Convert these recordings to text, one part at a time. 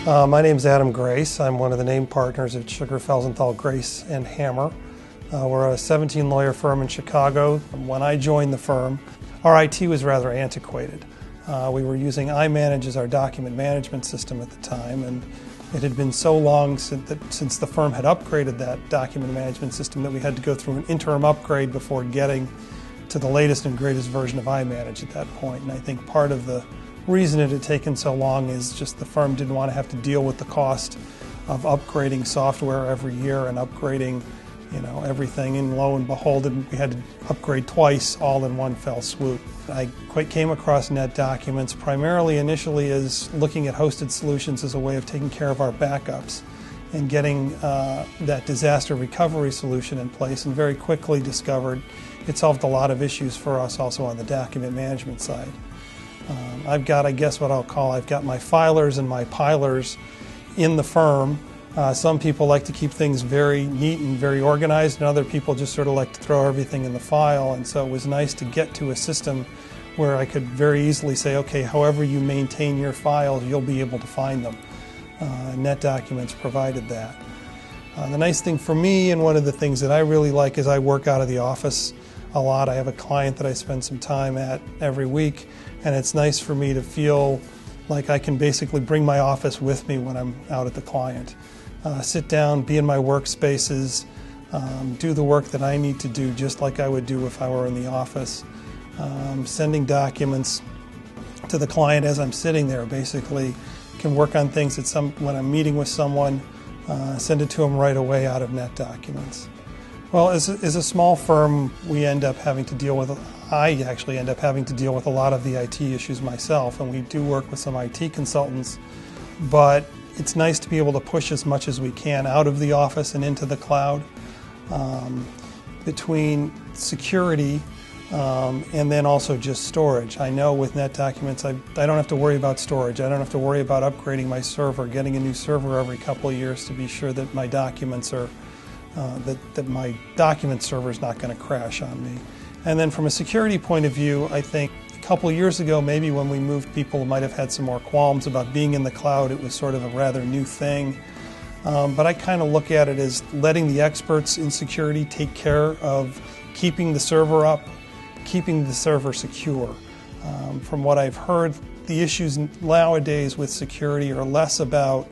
My name is Adam Grais. I'm one of the named partners at Felsenthal, Grais Hammer. We're a 17-lawyer firm in Chicago. When I joined the firm, our IT was rather antiquated. We were using iManage as our document management system at the time, and it had been so long since the firm had upgraded that document management system that we had to go through an interim upgrade before getting to the latest and greatest version of iManage at that point. And I think part of the reason it had taken so long is just the firm didn't want to have to deal with the cost of upgrading software every year and upgrading, everything, and lo and behold, we had to upgrade twice all in one fell swoop. I came across NetDocuments primarily initially as looking at hosted solutions as a way of taking care of our backups and getting that disaster recovery solution in place, and very quickly discovered it solved a lot of issues for us also on the document management side. I've got, I guess what I'll call, I've got my filers and my pilers in the firm. Some people like to keep things very neat and very organized, and other people just sort of like to throw everything in the file. And so it was nice to get to a system where I could very easily say, okay, however you maintain your files, you'll be able to find them. NetDocuments provided that. The nice thing for me, and one of the things that I really like, is I work out of the office a lot. I have a client that I spend some time at every week, and it's nice for me to feel like I can basically bring my office with me when I'm out at the client. Sit down, be in my workspaces, do the work that I need to do just like I would do if I were in the office. Sending documents to the client as I'm sitting there, basically can work on things when I'm meeting with someone, send it to them right away out of NetDocuments. Well, as a small firm, I actually end up having to deal with a lot of the IT issues myself, and we do work with some IT consultants, but it's nice to be able to push as much as we can out of the office and into the cloud. Between security and then also just storage. I know with NetDocuments I don't have to worry about storage. I don't have to worry about upgrading my server, getting a new server every couple of years to be sure that my documents are that my document server is not going to crash on me. And then from a security point of view, I think a couple of years ago, maybe when we moved, people might have had some more qualms about being in the cloud. It was sort of a rather new thing. But I kind of look at it as letting the experts in security take care of keeping the server up, keeping the server secure. From what I've heard, the issues nowadays with security are less about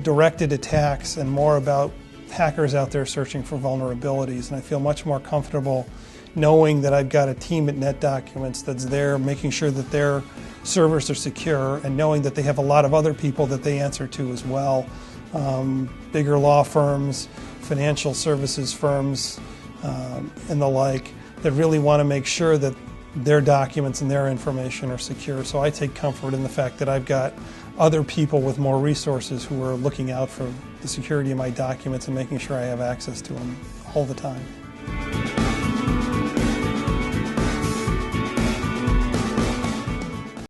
directed attacks and more about hackers out there searching for vulnerabilities, and I feel much more comfortable knowing that I've got a team at NetDocuments that's there making sure that their servers are secure, and knowing that they have a lot of other people that they answer to as well, bigger law firms, financial services firms, and the like, that really want to make sure that their documents and their information are secure. So I take comfort in the fact that I've got other people with more resources who are looking out for the security of my documents and making sure I have access to them all the time.